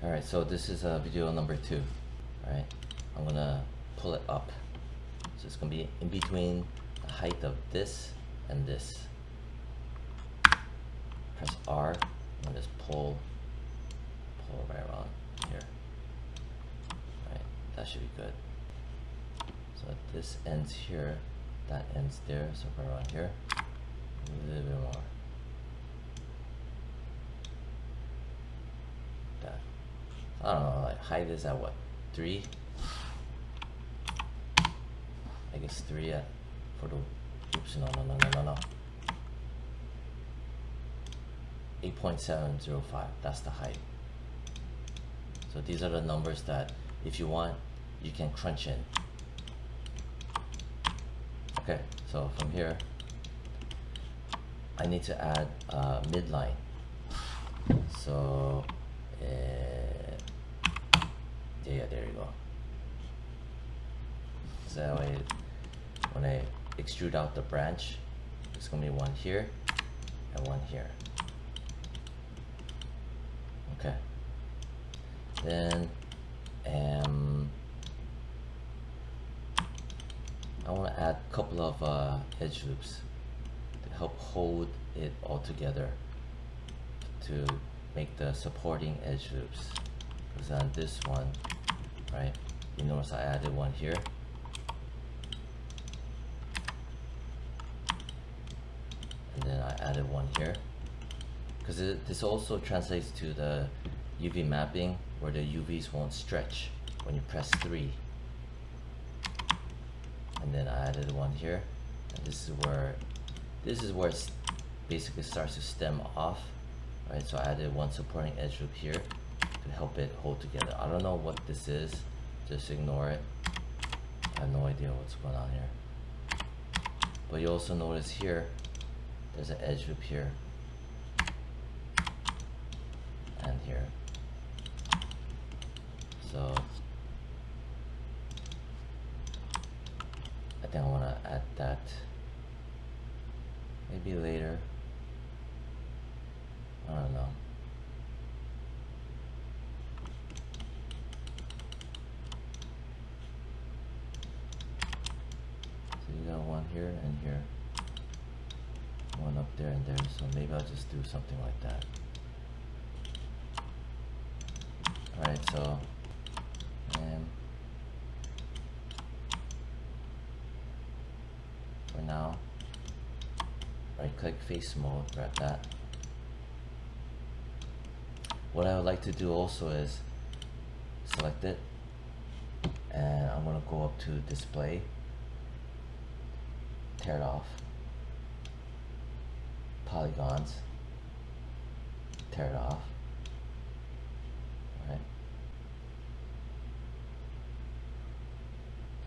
Alright, so this is video number 2. Alright, I'm gonna pull it up. So it's gonna be in between the height of this and this. Press R and just pull it right around here. Alright, that should be good. So this ends here, that ends there, so right around here. A little bit more. That. I don't know, like height is at what? 3? I guess 3 at for the oops, no. 8.705, that's the height. So these are the numbers that if you want you can crunch in. Okay, so from here I need to add midline. So yeah, there you go. So that way when I extrude out the branch, it's gonna be one here and one here. Okay. Then I want to add a couple of edge loops to help hold it all together, to make the supporting edge loops. Because on this one, right, you notice I added one here. And then I added one here. Because this also translates to the UV mapping, where the UVs won't stretch when you press 3. And then I added one here, and this is where it basically starts to stem off, right? So I added one supporting edge loop here to help it hold together. I don't know what this is, just ignore it. I have no idea what's going on here. But you also notice here, there's an edge loop here and here. So I think I want to add that maybe later. I don't know. So you got one here and here, one up there and there, so maybe I'll just do something like that. Alright, so for now, right click face mode, grab that. What I would like to do also is select it, and I'm going to go up to display, tear it off, polygons, tear it off. Right.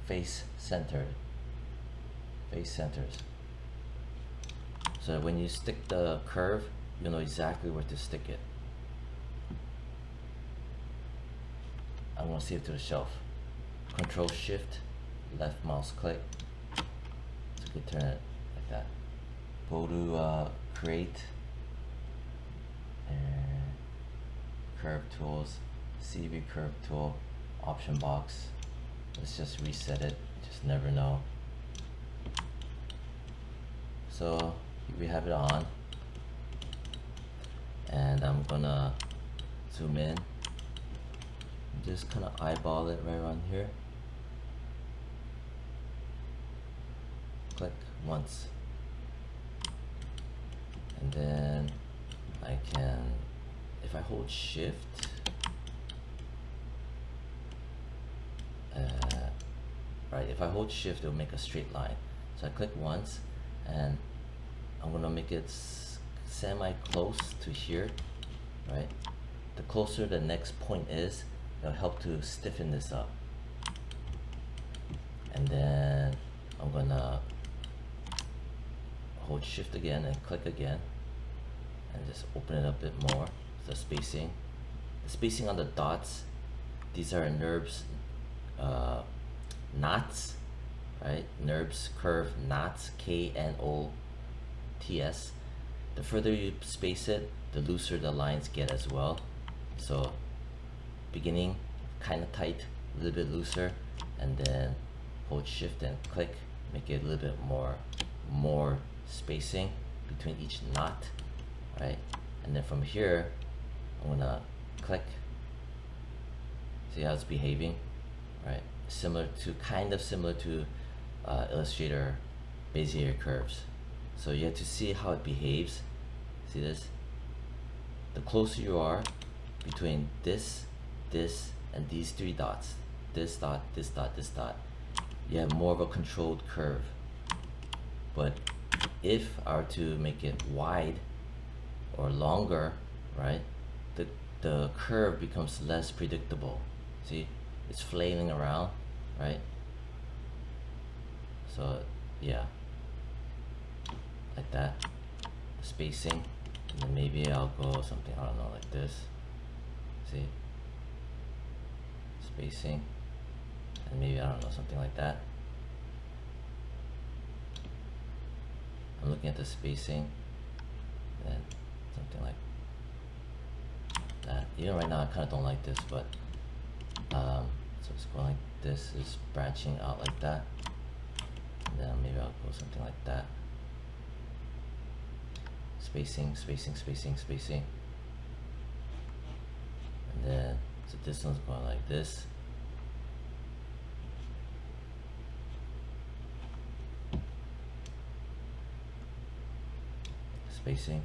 Face centered. Face centers. So that when you stick the curve, you know exactly where to stick it. I'm going to save it to the shelf. Control Shift, left mouse click. So you can turn it like that. Go to Create, and Curve Tools, CV Curve Tool, option box. Let's just reset it, just never know. So we have it on, and I'm gonna zoom in, just kind of eyeball it right around here. Click once, and then I can, if I hold Shift, right, if I hold Shift, it'll make a straight line. So I click once, and I'm gonna make it semi-close to here, right? The closer the next point is, it'll help to stiffen this up. And then I'm gonna hold Shift again and click again, and just open it up a bit more. The spacing on the dots, these are NURBS knots, right? NURBS curve knots, KNOTS. The further you space it, the looser the lines get as well. So beginning kind of tight, a little bit looser, and then hold shift and click, make it a little bit more spacing between each knot, right? And then from here, I'm gonna click, see how it's behaving, right? Kind of similar to Illustrator Bezier curves. So you have to see how it behaves. See this? The closer you are between this, and these three dots, this dot, this dot, this dot, you have more of a controlled curve. But if I were to make it wide or longer, right, the curve becomes less predictable. See, it's flailing around, right? So yeah, like that, spacing, and then maybe I'll go something, I don't know, like this. See, spacing, and maybe, I don't know, something like that. I'm looking at the spacing, and something like that. Even right now I kind of don't like this, but so it's going like this, is branching out like that, and then maybe I'll go something like that. Spacing, spacing, spacing, spacing, and then so this one's going like this. Spacing,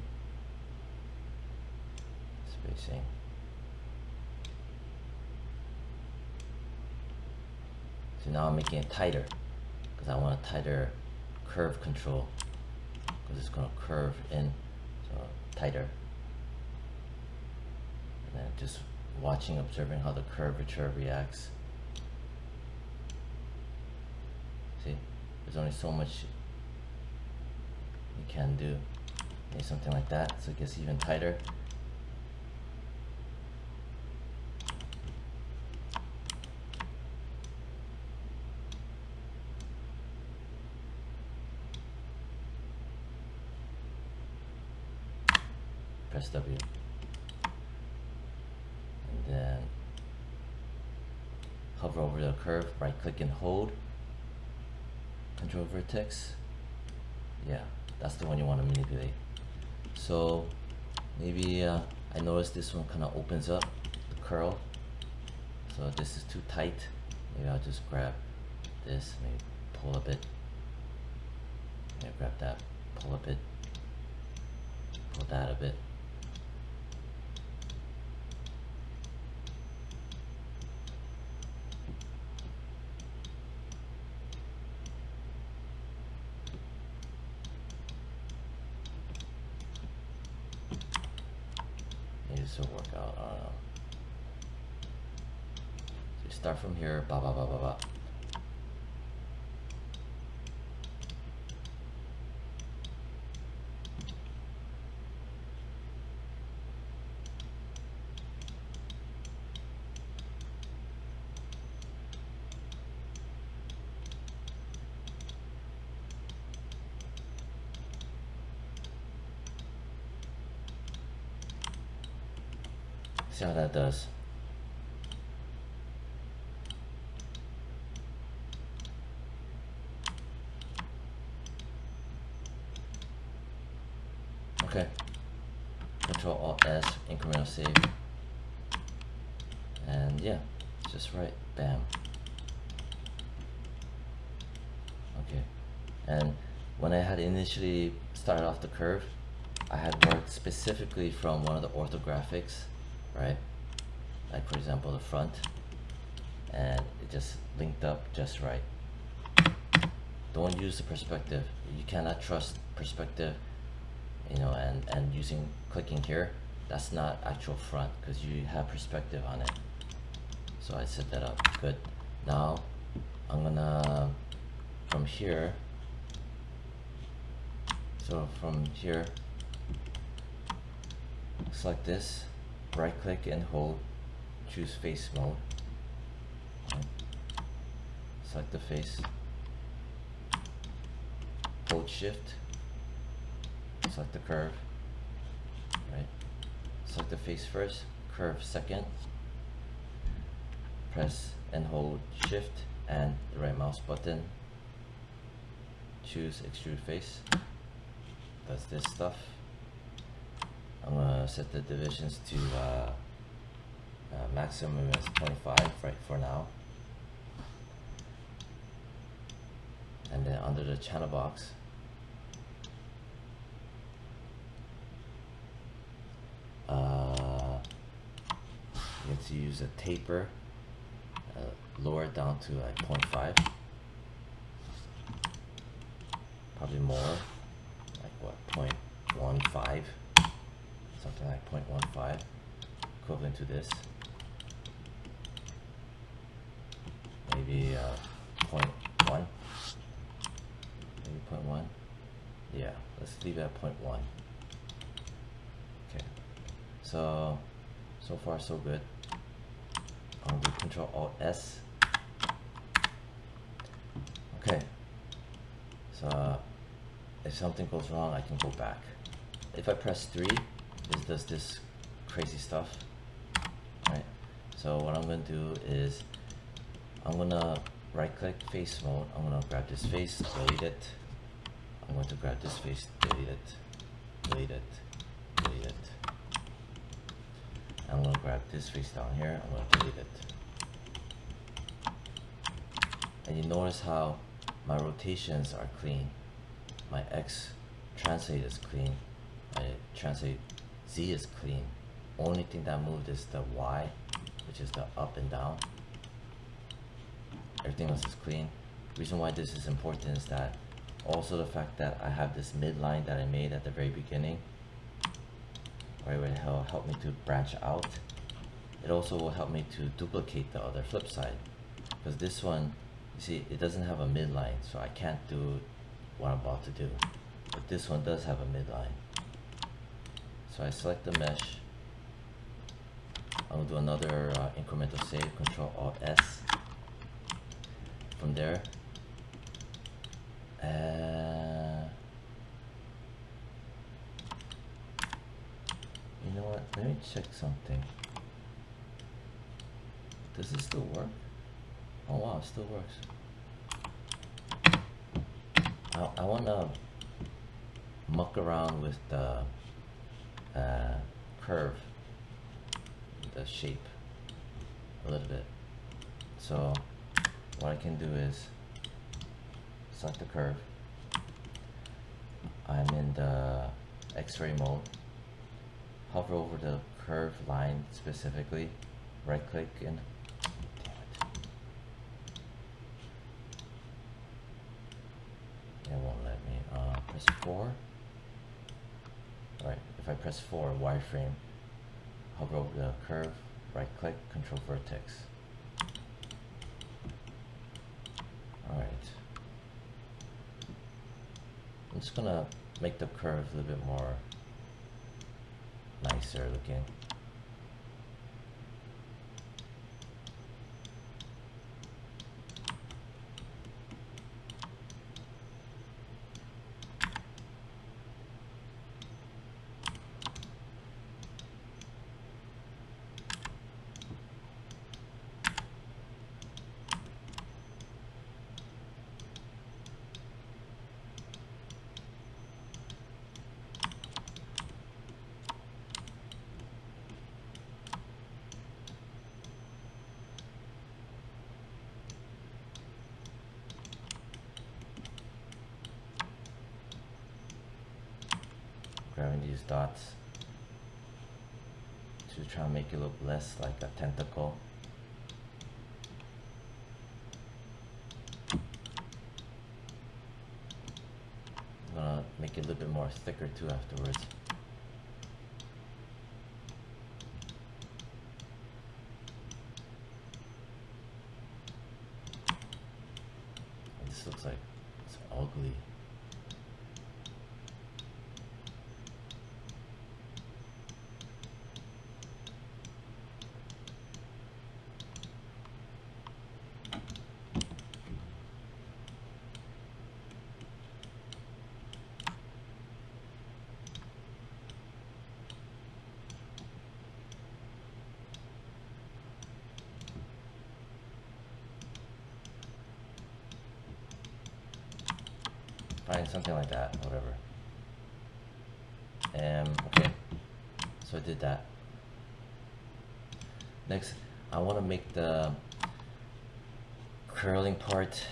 spacing. So now I'm making it tighter because I want a tighter curve control, because it's going to curve in, so tighter. And then just watching, observing how the curvature reacts. See, there's only so much you can do. Maybe something like that, so it gets even tighter. Press W. And then hover over the curve, right click and hold. Control vertex. Yeah, that's the one you want to manipulate. So maybe I noticed this one kind of opens up the curl. So this is too tight. Maybe I'll just grab this, maybe pull a bit. Maybe grab that, pull a bit, pull that a bit. Maybe this will work out, I don't know. So you start from here, ba ba ba ba ba. See how that does. Okay. Control Alt S, incremental save. And yeah, it's just right. Bam. Okay. And when I had initially started off the curve, I had worked specifically from one of the orthographics, right? Like for example the front, and it just linked up just right. Don't use the perspective. You cannot trust perspective, you know, and using clicking here, that's not actual front because you have perspective on it. So I set that up. Good. Now I'm gonna from here, so from here select this, right click and hold, choose face mode, right. Select the face, hold shift, select the curve, right. Select the face first, curve second, press and hold shift and the right mouse button, choose extrude face, does this stuff. I'm gonna set the divisions to maximum is 25 right for now. And then under the channel box, you get to use a taper, lower it down to like 0.5, probably more, like what, 0.15, something like 0.15, equivalent to this. Maybe 0.1, maybe 0.1, yeah, let's leave it at 0.1. Okay, so far so good. I'll do Control Alt S. Okay, so if something goes wrong, I can go back. If I press 3, it does this crazy stuff, right? So what I'm gonna do is I'm gonna right click face mode. I'm gonna grab this face, delete it. I'm going to grab this face, delete it, delete it, delete it. I'm going to grab this face down here, I'm going to delete it. And you notice how my rotations are clean. My X translate is clean. My translate Z is clean. Only thing that moved is the Y, which is the up and down. Everything else is clean. Reason why this is important is that also the fact that I have this midline that I made at the very beginning, right, where it will help me to branch out. It also will help me to duplicate the other flip side, because this one, you see, it doesn't have a midline, so I can't do what I'm about to do. But this one does have a midline. So I select the mesh. I'm gonna do another incremental save, Control Alt S. From there, you know what? Let me check something. Does this still work? Oh wow, it still works. I wanna muck around with the curve, the shape, a little bit. So what I can do is select the curve. I'm in the X-ray mode. Hover over the curve line specifically. Right click and damn it. It won't let me. Press 4. Alright, if I press 4, wireframe, hover over the curve, right click, control vertex. Alright. I'm just gonna make the curve a little bit more nicer looking. Grabbing these dots to try and make it look less like a tentacle. I'm gonna make it a little bit more thicker too afterwards. And this looks like it's ugly. Fine, something like that, whatever. Okay, so I did that. Next, I want to make the curling part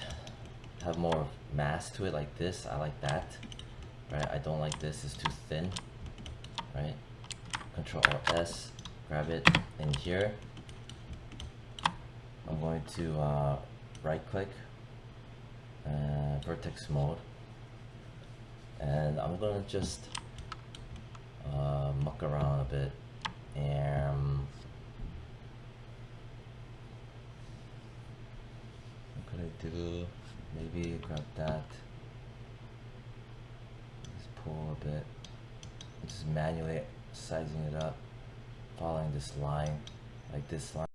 have more mass to it, like this. I like that, right? I don't like this, it's too thin, right? Control or S, grab it in here. I'm going to right click, vertex mode, and I'm gonna just muck around a bit, and what could I do? Maybe grab that, just pull a bit, just manually sizing it up, following this line, like this line.